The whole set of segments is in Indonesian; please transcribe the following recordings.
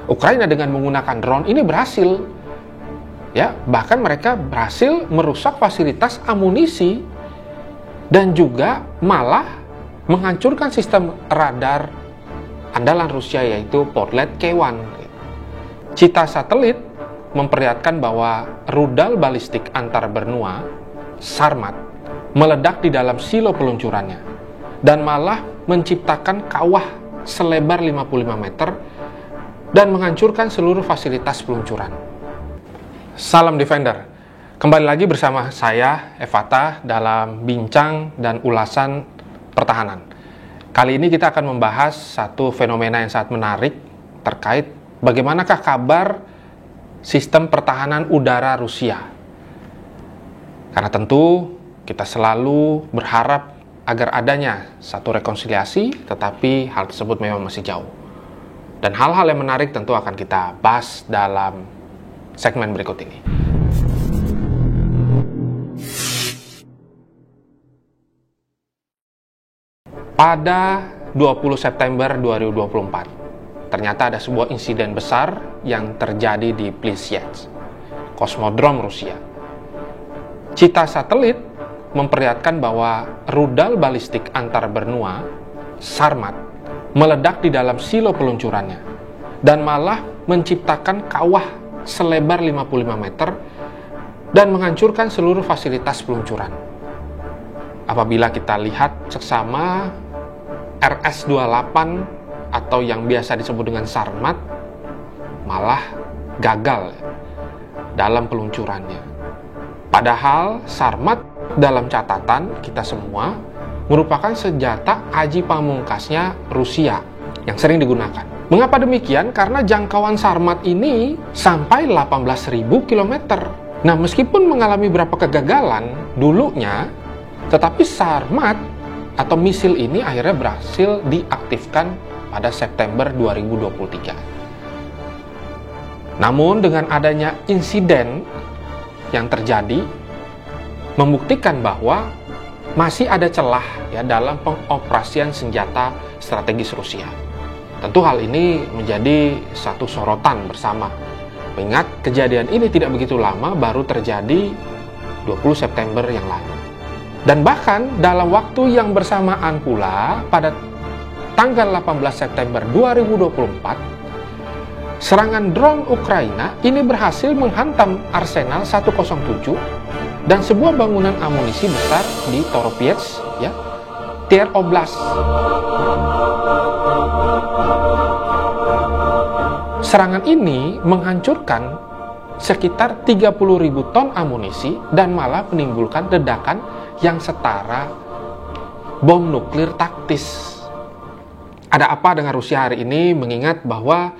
Ukraina dengan menggunakan drone ini berhasil, ya, bahkan mereka berhasil merusak fasilitas amunisi dan juga malah menghancurkan sistem radar andalan Rusia, yaitu Podlet K1. Cita satelit memperlihatkan bahwa rudal balistik antar benua Sarmat meledak di dalam silo peluncurannya dan malah menciptakan kawah selebar 55 meter dan menghancurkan seluruh fasilitas peluncuran. Salam Defender, kembali lagi bersama saya Evata dalam bincang dan ulasan pertahanan. Kali ini kita akan membahas satu fenomena yang sangat menarik terkait bagaimanakah kabar sistem pertahanan udara Rusia. Karena tentu kita selalu berharap agar adanya satu rekonsiliasi, tetapi hal tersebut memang masih jauh. Dan hal-hal yang menarik tentu akan kita bahas dalam segmen berikut ini. Pada 20 September 2024, ternyata ada sebuah insiden besar yang terjadi di Plisiyets, kosmodrom Rusia. Cita satelit memperlihatkan bahwa rudal balistik antar benua Sarmat meledak di dalam silo peluncurannya dan malah menciptakan kawah selebar 55 meter dan menghancurkan seluruh fasilitas peluncuran. Apabila kita lihat seksama, RS-28 atau yang biasa disebut dengan Sarmat malah gagal dalam peluncurannya. Padahal Sarmat dalam catatan kita semua merupakan senjata aji pamungkasnya Rusia yang sering digunakan. Mengapa demikian? Karena jangkauan Sarmat ini sampai 18.000 km. Nah, meskipun mengalami beberapa kegagalan dulunya, tetapi Sarmat atau misil ini akhirnya berhasil diaktifkan pada September 2023. Namun dengan adanya insiden yang terjadi membuktikan bahwa masih ada celah ya dalam pengoperasian senjata strategis Rusia. Tentu hal ini menjadi satu sorotan bersama. Mengingat kejadian ini tidak begitu lama, baru terjadi 20 September yang lalu. Dan bahkan dalam waktu yang bersamaan pula pada tanggal 18 September 2024, serangan drone Ukraina ini berhasil menghantam Arsenal 107 dan sebuah bangunan amunisi besar di Toropets, ya, Tver Oblast. Serangan ini menghancurkan sekitar 30.000 ton amunisi dan malah menimbulkan ledakan yang setara bom nuklir taktis. Ada apa dengan Rusia hari ini? Mengingat bahwa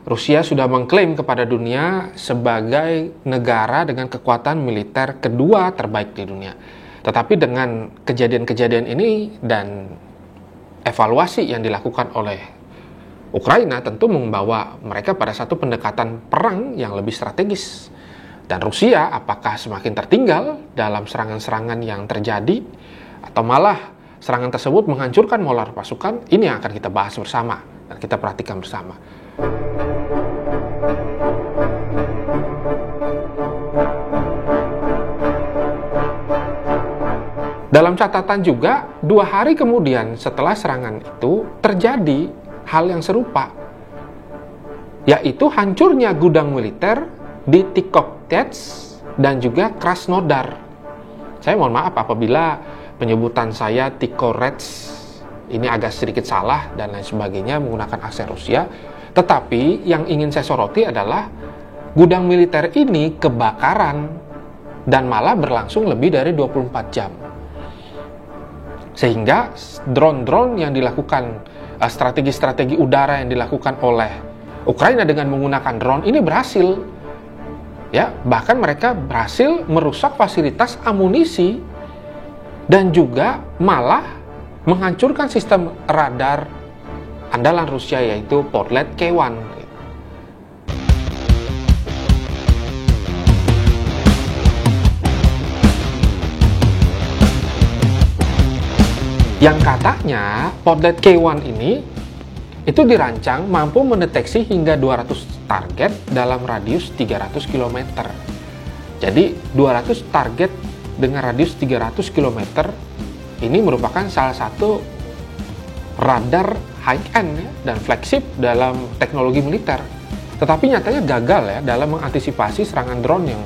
Rusia sudah mengklaim kepada dunia sebagai negara dengan kekuatan militer kedua terbaik di dunia. Tetapi dengan kejadian-kejadian ini dan evaluasi yang dilakukan oleh Ukraina tentu membawa mereka pada satu pendekatan perang yang lebih strategis. Dan Rusia apakah semakin tertinggal dalam serangan-serangan yang terjadi atau malah serangan tersebut menghancurkan moral pasukan? Ini yang akan kita bahas bersama dan kita perhatikan bersama. Dalam catatan juga, 2 hari kemudian setelah serangan itu terjadi hal yang serupa, yaitu hancurnya gudang militer di Tikhokets dan juga Krasnodar. Saya mohon maaf apabila penyebutan saya Tikhorets ini agak sedikit salah dan lain sebagainya menggunakan aksen Rusia. Tetapi yang ingin saya soroti adalah gudang militer ini kebakaran dan malah berlangsung lebih dari 24 jam. Sehingga drone-drone yang dilakukan, strategi-strategi udara yang dilakukan oleh Ukraina dengan menggunakan drone ini berhasil. Ya, bahkan mereka berhasil merusak fasilitas amunisi dan juga malah menghancurkan sistem radar andalan Rusia, yaitu Podlet K1. Yang katanya Podlet K1 ini itu dirancang mampu mendeteksi hingga 200 target dalam radius 300 km. Jadi 200 target dengan radius 300 km ini merupakan salah satu radar high-end ya, dan flagship dalam teknologi militer. Tetapi nyatanya gagal ya dalam mengantisipasi serangan drone, yang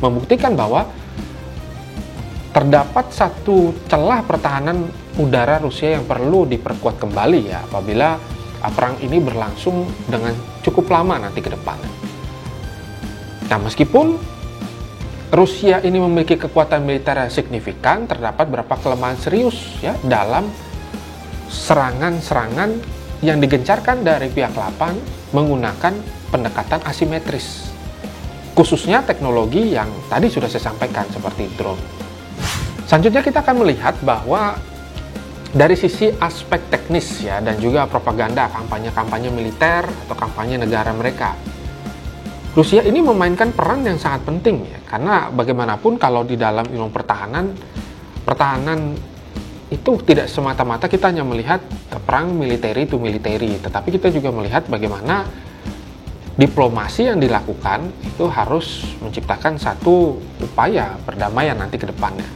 membuktikan bahwa terdapat satu celah pertahanan udara Rusia yang perlu diperkuat kembali ya apabila perang ini berlangsung dengan cukup lama nanti ke depannya. Nah, meskipun Rusia ini memiliki kekuatan militer yang signifikan, terdapat beberapa kelemahan serius ya dalam serangan-serangan yang digencarkan dari pihak lapan menggunakan pendekatan asimetris, khususnya teknologi yang tadi sudah saya sampaikan seperti drone. Selanjutnya kita akan melihat bahwa dari sisi aspek teknis ya dan juga propaganda kampanye-kampanye militer atau kampanye negara mereka, Rusia ini memainkan peran yang sangat penting ya, karena bagaimanapun kalau di dalam ilmu pertahanan itu tidak semata-mata kita hanya melihat perang militeri to militeri, tetapi kita juga melihat bagaimana diplomasi yang dilakukan itu harus menciptakan satu upaya perdamaian nanti ke depannya.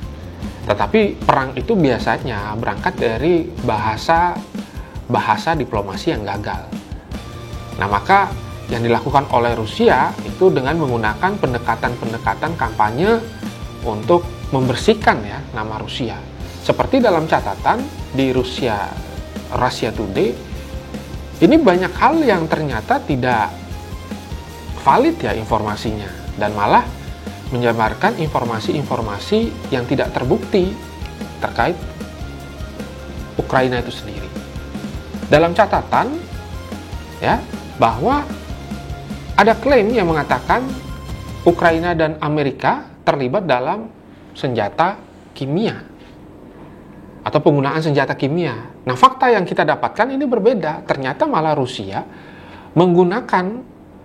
Tetapi perang itu biasanya berangkat dari bahasa diplomasi yang gagal. Nah, maka yang dilakukan oleh Rusia itu dengan menggunakan pendekatan-pendekatan kampanye untuk membersihkan ya nama Rusia. Seperti dalam catatan di Russia Today, ini banyak hal yang ternyata tidak valid ya informasinya, dan malah menjabarkan informasi-informasi yang tidak terbukti terkait Ukraina itu sendiri. Dalam catatan ya bahwa ada klaim yang mengatakan Ukraina dan Amerika terlibat dalam senjata kimia atau penggunaan senjata kimia. Nah, fakta yang kita dapatkan ini berbeda. Ternyata malah Rusia menggunakan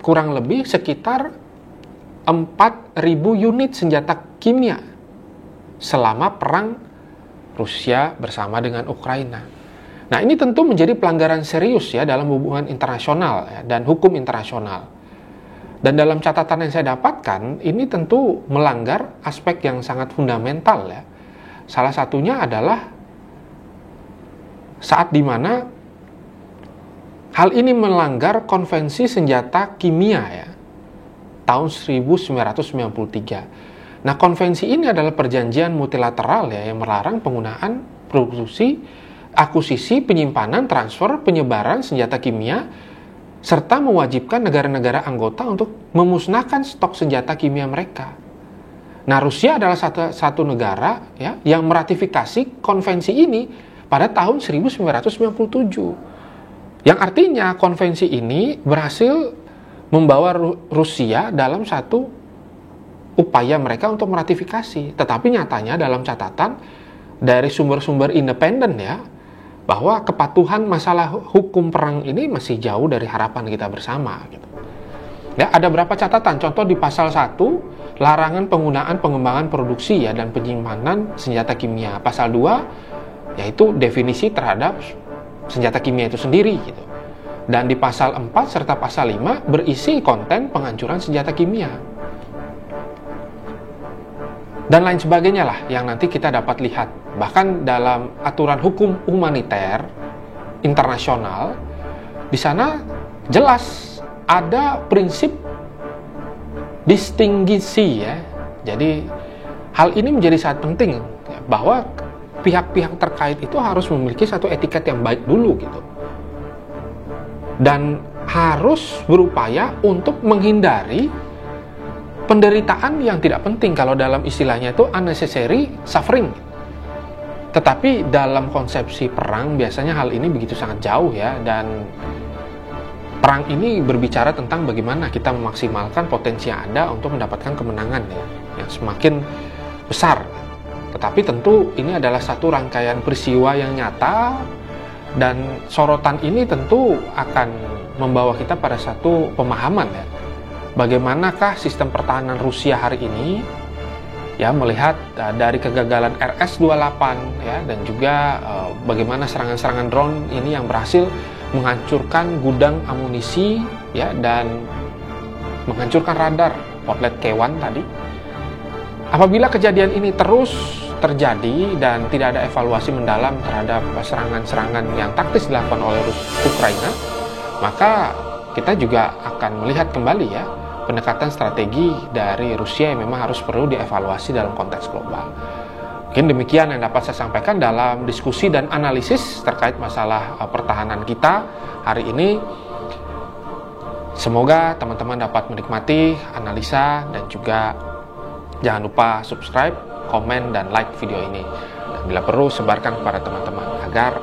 kurang lebih sekitar 4.000 unit senjata kimia selama perang Rusia bersama dengan Ukraina. Nah, ini tentu menjadi pelanggaran serius ya dalam hubungan internasional ya, dan hukum internasional. Dan dalam catatan yang saya dapatkan, ini tentu melanggar aspek yang sangat fundamental ya. Salah satunya adalah saat dimana hal ini melanggar konvensi senjata kimia ya, tahun 1993. Nah, konvensi ini adalah perjanjian multilateral ya yang melarang penggunaan, produksi, akuisisi, penyimpanan, transfer, penyebaran senjata kimia, serta mewajibkan negara-negara anggota untuk memusnahkan stok senjata kimia mereka. Nah, Rusia adalah satu negara ya yang meratifikasi konvensi ini pada tahun 1997. Yang artinya konvensi ini berhasil membawa Rusia dalam satu upaya mereka untuk meratifikasi. Tetapi nyatanya dalam catatan dari sumber-sumber independen ya, bahwa kepatuhan masalah hukum perang ini masih jauh dari harapan kita bersama gitu. Ya, ada beberapa catatan. Contoh di pasal 1, larangan penggunaan, pengembangan, produksi ya dan penyimpanan senjata kimia. Pasal 2 yaitu definisi terhadap senjata kimia itu sendiri gitu. Dan di pasal 4 serta pasal 5 berisi konten penghancuran senjata kimia. Dan lain sebagainya lah yang nanti kita dapat lihat. Bahkan dalam aturan hukum humaniter internasional, di sana jelas ada prinsip distingsi ya. Jadi hal ini menjadi sangat penting bahwa pihak-pihak terkait itu harus memiliki satu etiket yang baik dulu gitu. Dan harus berupaya untuk menghindari penderitaan yang tidak penting, kalau dalam istilahnya itu unnecessary suffering. Tetapi dalam konsepsi perang biasanya hal ini begitu sangat jauh ya, dan perang ini berbicara tentang bagaimana kita memaksimalkan potensi yang ada untuk mendapatkan kemenangan ya, yang semakin besar. Tetapi tentu ini adalah satu rangkaian peristiwa yang nyata, dan sorotan ini tentu akan membawa kita pada satu pemahaman ya, bagaimanakah sistem pertahanan Rusia hari ini ya, melihat dari kegagalan RS-28 ya, dan juga bagaimana serangan-serangan drone ini yang berhasil menghancurkan gudang amunisi ya, dan menghancurkan radar outlet K1 tadi. Apabila kejadian ini terus terjadi dan tidak ada evaluasi mendalam terhadap serangan-serangan yang taktis dilakukan oleh Ukraina, maka kita juga akan melihat kembali ya pendekatan strategi dari Rusia yang memang harus perlu dievaluasi dalam konteks global. Mungkin demikian yang dapat saya sampaikan dalam diskusi dan analisis terkait masalah pertahanan kita hari ini. Semoga teman-teman dapat menikmati analisa dan juga jangan lupa subscribe, komen, dan like video ini. Dan bila perlu sebarkan kepada teman-teman agar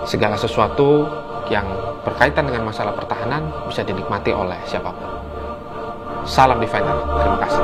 segala sesuatu yang berkaitan dengan masalah pertahanan bisa dinikmati oleh siapapun. Salam Defender, terima kasih.